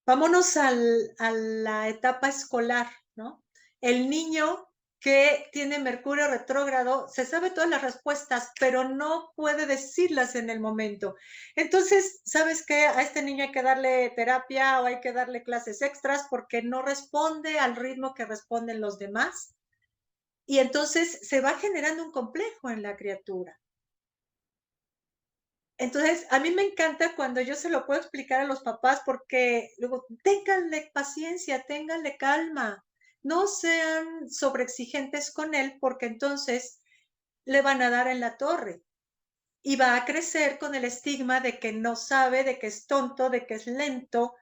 vámonos a la etapa escolar, ¿no? El niño que tiene Mercurio retrógrado se sabe todas las respuestas, pero no puede decirlas en el momento. Entonces, ¿sabes qué? A este niño hay que darle terapia o hay que darle clases extras porque no responde al ritmo que responden los demás. Y entonces se va generando un complejo en la criatura. Entonces, a mí me encanta cuando yo se lo puedo explicar a los papás porque luego, ténganle paciencia, ténganle calma, no sean sobreexigentes con él porque entonces le van a dar en la torre y va a crecer con el estigma de que no sabe, de que es tonto, de que es lento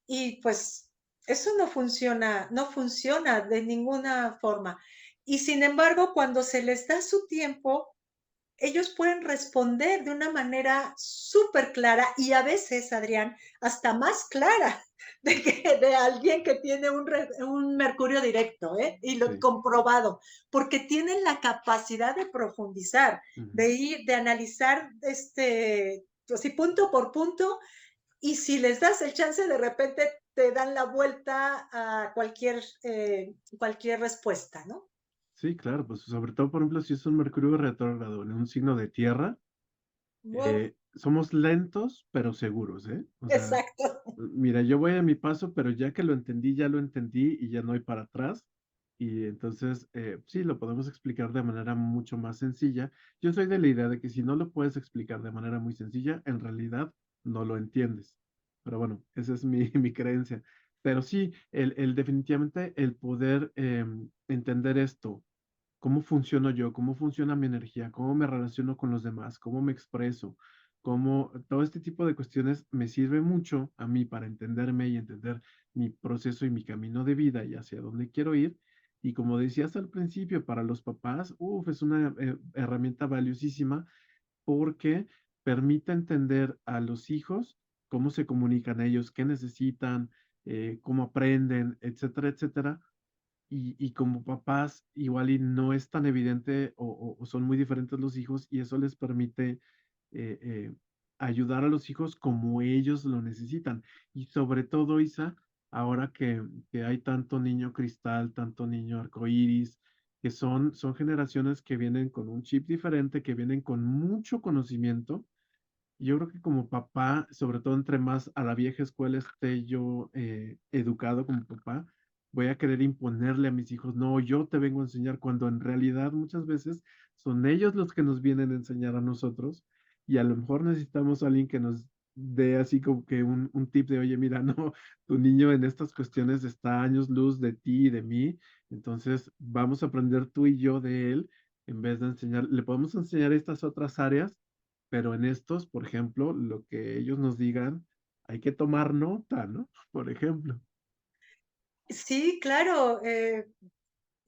y pues eso no funciona, no funciona de ninguna forma. Y sin embargo, cuando se les da su tiempo, ellos pueden responder de una manera súper clara y a veces, Adrián, hasta más clara de alguien que tiene un mercurio directo, ¿eh? Y lo Sí. comprobado, porque tienen la capacidad de profundizar, Ujú. de ir, de analizar, así punto por punto, y si les das el chance, de repente te dan la vuelta a cualquier respuesta, ¿no? Sí, claro, pues sobre todo, por ejemplo, si es un Mercurio retrógrado en un signo de tierra, Wow, somos lentos pero seguros, ¿eh? O sea, exacto. mira, yo voy a mi paso, pero ya que lo entendí, ya lo entendí y ya no hay para atrás. Y entonces, sí, lo podemos explicar de manera mucho más sencilla. Yo soy de la idea de que si no lo puedes explicar de manera muy sencilla, en realidad no lo entiendes. Pero bueno, esa es mi, mi creencia. Pero sí, definitivamente el poder entender esto, cómo funciono yo, cómo funciona mi energía, cómo me relaciono con los demás, cómo me expreso, cómo todo este tipo de cuestiones me sirve mucho a mí para entenderme y entender mi proceso y mi camino de vida y hacia dónde quiero ir. Y como decías al principio, para los papás, es una herramienta valiosísima porque permite entender a los hijos cómo se comunican ellos, qué necesitan, cómo aprenden, etcétera, etcétera, y como papás igual y no es tan evidente o son muy diferentes los hijos y eso les permite eh, eh, ayudar a los hijos como ellos lo necesitan. Y sobre todo, Isa, ahora que hay tanto niño cristal, tanto niño arcoíris, que son generaciones que vienen con un chip diferente, que vienen con mucho conocimiento. Yo creo que como papá, sobre todo entre más a la vieja escuela esté yo educado como papá, voy a querer imponerle a mis hijos, no, yo te vengo a enseñar, cuando en realidad muchas veces son ellos los que nos vienen a enseñar a nosotros y a lo mejor necesitamos a alguien que nos dé así como que un tip de, oye, mira, no, tu niño en estas cuestiones está a años luz de ti y de mí, entonces vamos a aprender tú y yo de él en vez de enseñar, le podemos enseñar estas otras áreas, pero en estos, por ejemplo, lo que ellos nos digan, hay que tomar nota, ¿no? Por ejemplo. Sí, claro.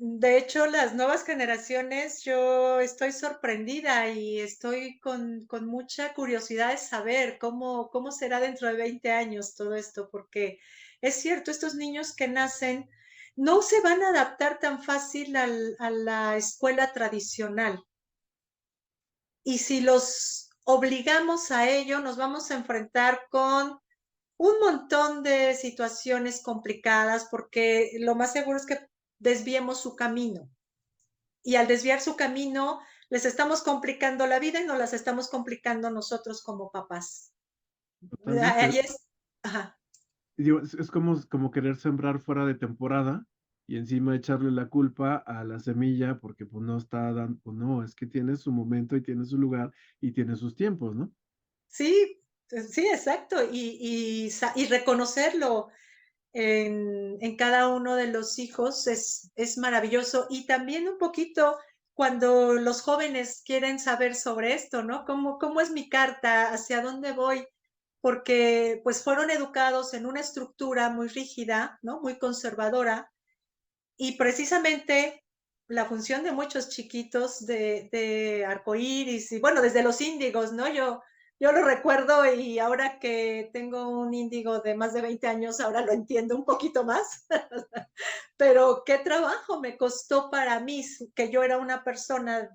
De hecho, las nuevas generaciones, yo estoy sorprendida y estoy con mucha curiosidad de saber cómo será dentro de 20 años todo esto, porque es cierto, estos niños que nacen no se van a adaptar tan fácil a la escuela tradicional. Y si los obligamos a ello, nos vamos a enfrentar con un montón de situaciones complicadas porque lo más seguro es que desviemos su camino. Y al desviar su camino, les estamos complicando la vida y nos las estamos complicando nosotros como papás. Totalmente. Ahí es, ajá. Y digo, es como querer sembrar fuera de temporada y encima echarle la culpa a la semilla porque pues no está dando, pues no, es que tiene su momento y tiene su lugar y tiene sus tiempos, ¿no? Sí, sí, exacto. Y reconocerlo en cada uno de los hijos es maravilloso. Y también un poquito cuando los jóvenes quieren saber sobre esto, ¿no? ¿Cómo es mi carta? ¿Hacia dónde voy? Porque pues fueron educados en una estructura muy rígida, ¿no? Muy conservadora. Y precisamente la función de muchos chiquitos de arcoíris, y bueno, desde los índigos, ¿no? Yo lo recuerdo y ahora que tengo un índigo de más de 20 años, ahora lo entiendo un poquito más. Pero qué trabajo me costó para mí, que yo era una persona,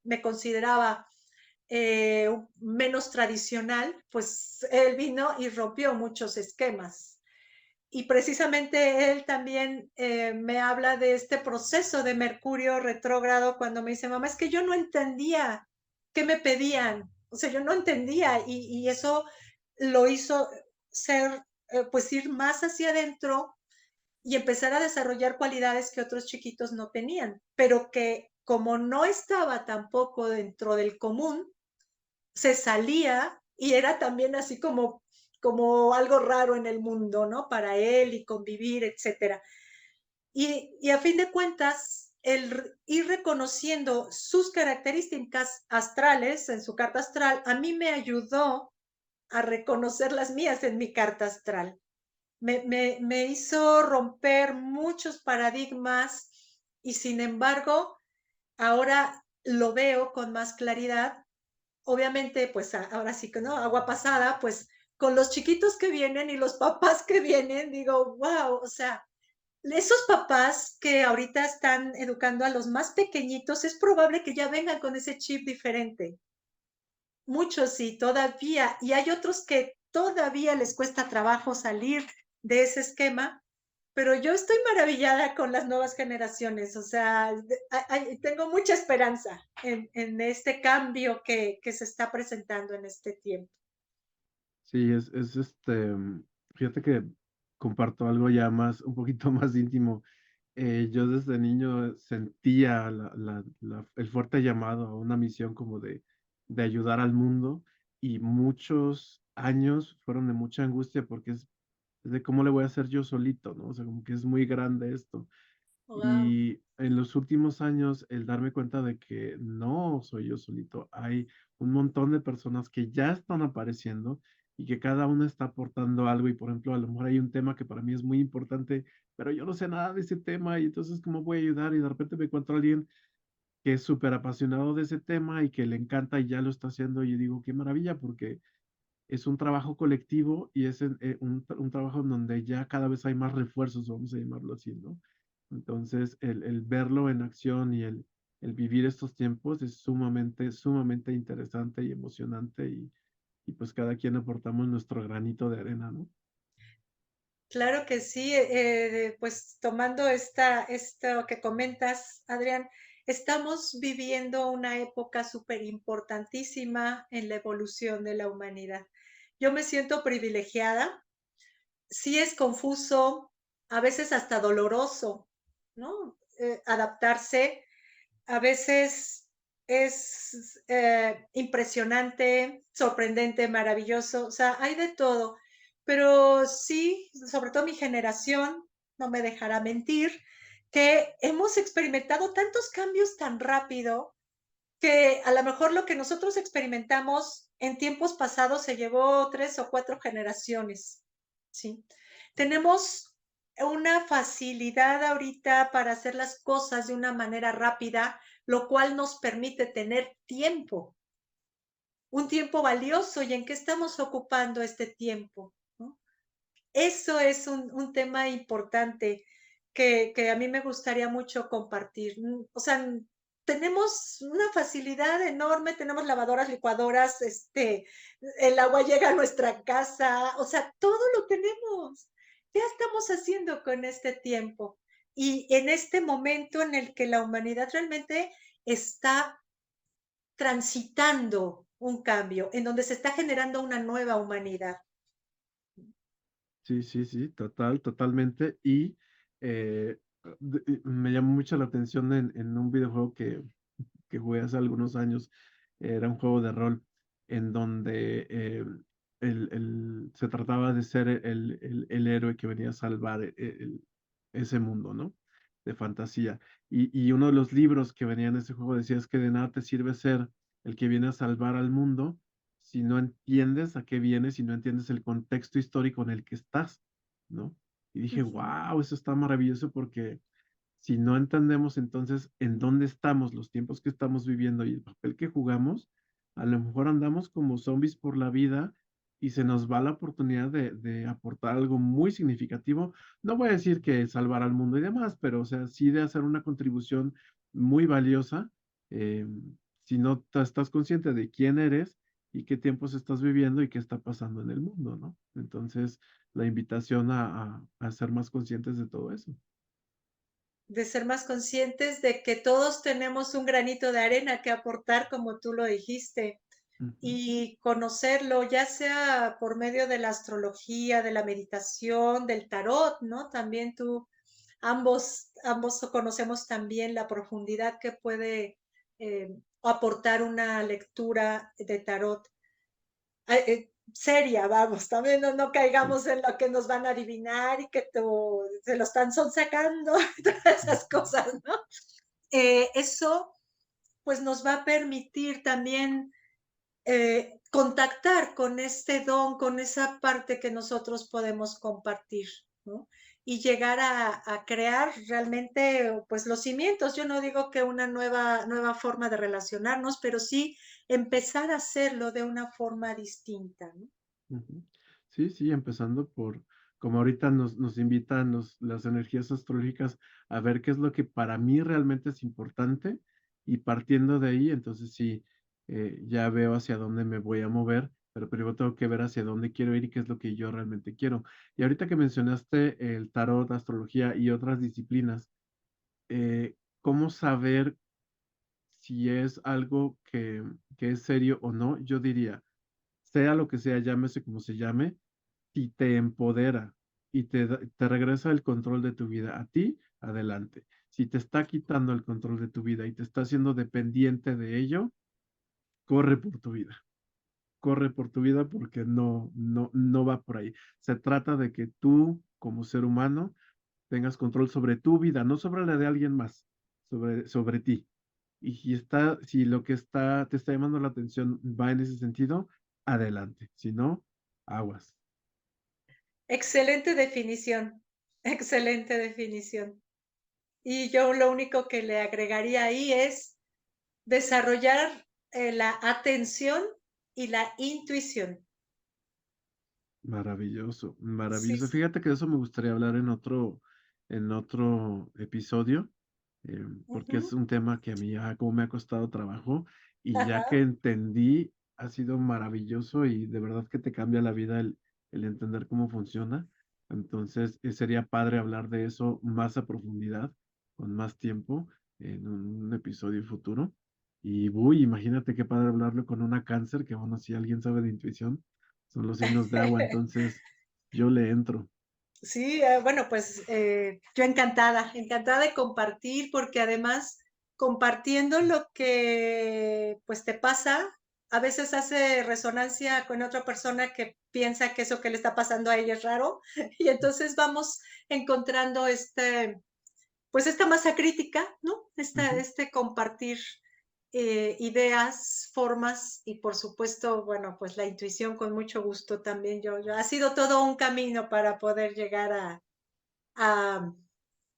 me consideraba menos tradicional, pues él vino y rompió muchos esquemas. Y precisamente él también me habla de este proceso de Mercurio retrógrado cuando me dice, mamá, es que yo no entendía qué me pedían, o sea, yo no entendía y eso lo hizo ser, pues ir más hacia adentro y empezar a desarrollar cualidades que otros chiquitos no tenían, pero que como no estaba tampoco dentro del común, se salía y era también así como algo raro en el mundo, ¿no? Para él y convivir, etcétera. Y a fin de cuentas, el ir reconociendo sus características astrales en su carta astral, a mí me ayudó a reconocer las mías en mi carta astral. Me hizo romper muchos paradigmas y sin embargo, ahora lo veo con más claridad. Obviamente, pues ahora sí que no, agua pasada, pues con los chiquitos que vienen y los papás que vienen, digo, wow, o sea, esos papás que ahorita están educando a los más pequeñitos, es probable que ya vengan con ese chip diferente. Muchos sí, todavía, y hay otros que todavía les cuesta trabajo salir de ese esquema, pero yo estoy maravillada con las nuevas generaciones, o sea, tengo mucha esperanza en este cambio que se está presentando en este tiempo. Sí, fíjate que comparto algo ya más, un poquito más íntimo. Yo desde niño sentía el fuerte llamado a una misión como de ayudar al mundo y muchos años fueron de mucha angustia porque es de cómo le voy a hacer yo solito, ¿no? O sea, como que es muy grande esto. Wow. Y en los últimos años, el darme cuenta de que no soy yo solito, hay un montón de personas que ya están apareciendo y que cada una está aportando algo. Y por ejemplo, a lo mejor hay un tema que para mí es muy importante, pero yo no sé nada de ese tema y entonces, ¿cómo voy a ayudar? Y de repente me encuentro a alguien que es súper apasionado de ese tema y que le encanta y ya lo está haciendo. Y yo digo, qué maravilla, porque es un trabajo colectivo y es un trabajo en donde ya cada vez hay más refuerzos, vamos a llamarlo así, ¿no? Entonces, el verlo en acción y el vivir estos tiempos es sumamente, sumamente interesante y emocionante y pues cada quien aportamos nuestro granito de arena, ¿no? Claro que sí, pues tomando esto que comentas, Adrián, estamos viviendo una época súper importantísima en la evolución de la humanidad. Yo me siento privilegiada. Sí es confuso, a veces hasta doloroso, ¿no? Adaptarse, a veces es impresionante, sorprendente, maravilloso, o sea, hay de todo, pero sí, sobre todo mi generación, no me dejará mentir, que hemos experimentado tantos cambios tan rápido que a lo mejor lo que nosotros experimentamos en tiempos pasados se llevó 3 o 4 generaciones, ¿sí? Tenemos una facilidad ahorita para hacer las cosas de una manera rápida, lo cual nos permite tener tiempo, un tiempo valioso, ¿y en qué estamos ocupando este tiempo?, ¿no? Eso es un tema importante que a mí me gustaría mucho compartir. O sea, tenemos una facilidad enorme, tenemos lavadoras, licuadoras, el agua llega a nuestra casa, o sea, todo lo tenemos. ¿Qué estamos haciendo con este tiempo? Y en este momento en el que la humanidad realmente está transitando un cambio, en donde se está generando una nueva humanidad. Sí, sí, sí, totalmente. Y me llamó mucho la atención en un videojuego que jugué hace algunos años. Era un juego de rol en donde se trataba de ser el héroe que venía a salvar ese mundo, ¿no? De fantasía. Y uno de los libros que venía en ese juego decía es que de nada te sirve ser el que viene a salvar al mundo si no entiendes a qué vienes, si no entiendes el contexto histórico en el que estás, ¿no? Y dije, Ujú. wow, eso está maravilloso porque si no entendemos entonces en dónde estamos, los tiempos que estamos viviendo y el papel que jugamos, a lo mejor andamos como zombies por la vida y se nos va la oportunidad de aportar algo muy significativo. No voy a decir que salvar al mundo y demás, pero o sea, sí de hacer una contribución muy valiosa, eh, si no estás consciente de quién eres y qué tiempos estás viviendo y qué está pasando en el mundo, ¿no? Entonces, la invitación a ser más conscientes de todo eso. De ser más conscientes de que todos tenemos un granito de arena que aportar, como tú lo dijiste, Ujú. y conocerlo, ya sea por medio de la astrología, de la meditación, del tarot, ¿no? También tú, ambos conocemos también la profundidad que puede aportar una lectura de tarot. Seria, vamos, también no Sí. caigamos en lo que nos van a adivinar y que se lo están sonsacando, todas esas Ujú. cosas, ¿no? Eso pues nos va a permitir también contactar con este don, con esa parte que nosotros podemos compartir, ¿no? Y llegar a crear realmente, pues, los cimientos. Yo no digo que una nueva forma de relacionarnos, pero sí empezar a hacerlo de una forma distinta, ¿no? Ujú. Sí, sí, empezando por, como ahorita nos invitan las energías astrológicas a ver qué es lo que para mí realmente es importante y partiendo de ahí, entonces sí, ya veo hacia dónde me voy a mover, pero primero tengo que ver hacia dónde quiero ir y qué es lo que yo realmente quiero. Y ahorita que mencionaste el tarot, astrología y otras disciplinas, ¿cómo saber si es algo que es serio o no? Yo diría, sea lo que sea, llámese como se llame, si te empodera y te regresa el control de tu vida a ti, adelante. Si te está quitando el control de tu vida y te está haciendo dependiente de ello, corre por tu vida. Corre por tu vida porque no va por ahí. Se trata de que tú, como ser humano, tengas control sobre tu vida, no sobre la de alguien más, sobre ti. Y si lo que te está llamando la atención va en ese sentido, adelante. Si no, aguas. Excelente definición, excelente definición. Y yo lo único que le agregaría ahí es desarrollar la atención y la intuición. Maravilloso, Sí, maravilloso. sí. Fíjate que de eso me gustaría hablar en otro episodio, porque es Ujú. un tema que a mí ya como me ha costado trabajo y ya que Ajá. entendí, ha sido maravilloso y de verdad que te cambia la vida el entender cómo funciona. Entonces, sería padre hablar de eso más a profundidad, con más tiempo, en un episodio futuro. Y, uy, imagínate qué padre hablarlo con una cáncer, que bueno, si alguien sabe de intuición son los signos de agua, entonces yo le entro. Sí, bueno, pues yo encantada, encantada de compartir, porque además compartiendo lo que pues te pasa, a veces hace resonancia con otra persona que piensa que eso que le está pasando a ella es raro, y entonces vamos encontrando pues esta masa crítica, ¿no? Ujú, Este compartir ideas, formas y por supuesto, bueno, pues la intuición con mucho gusto también. Ha sido todo un camino para poder llegar a,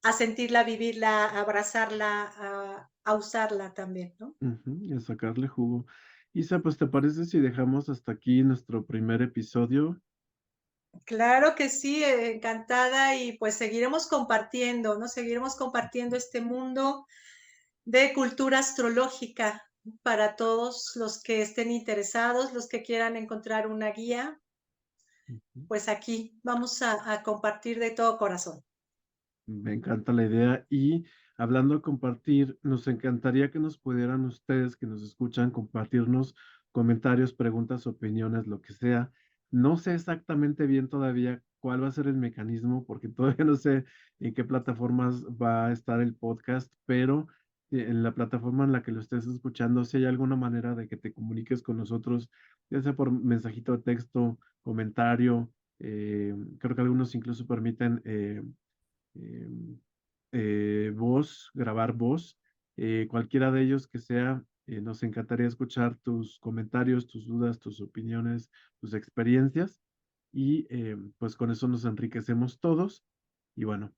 a sentirla, vivirla, a abrazarla, a usarla también, ¿no? ujú, y a sacarle jugo. Isa, pues, ¿te parece si dejamos hasta aquí nuestro primer episodio? Claro que sí, encantada y pues seguiremos compartiendo, ¿no? Seguiremos compartiendo este mundo de cultura astrológica para todos los que estén interesados, los que quieran encontrar una guía, Ujú. pues aquí vamos a compartir de todo corazón. Me encanta la idea y hablando de compartir, nos encantaría que nos pudieran ustedes que nos escuchan compartirnos comentarios, preguntas, opiniones, lo que sea. No sé exactamente bien todavía cuál va a ser el mecanismo porque todavía no sé en qué plataformas va a estar el podcast, pero en la plataforma en la que lo estés escuchando, si hay alguna manera de que te comuniques con nosotros, ya sea por mensajito de texto, comentario, creo que algunos incluso permiten em, voz, grabar voz, cualquiera de ellos que sea, nos encantaría escuchar tus comentarios, tus dudas, tus opiniones, tus experiencias y pues con eso nos enriquecemos todos. Y bueno,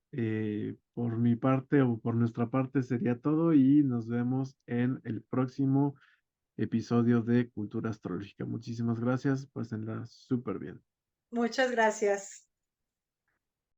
por mi parte o por nuestra parte sería todo y nos vemos en el próximo episodio de Cultura Astrológica. Muchísimas gracias, pásenla súper bien. Muchas gracias.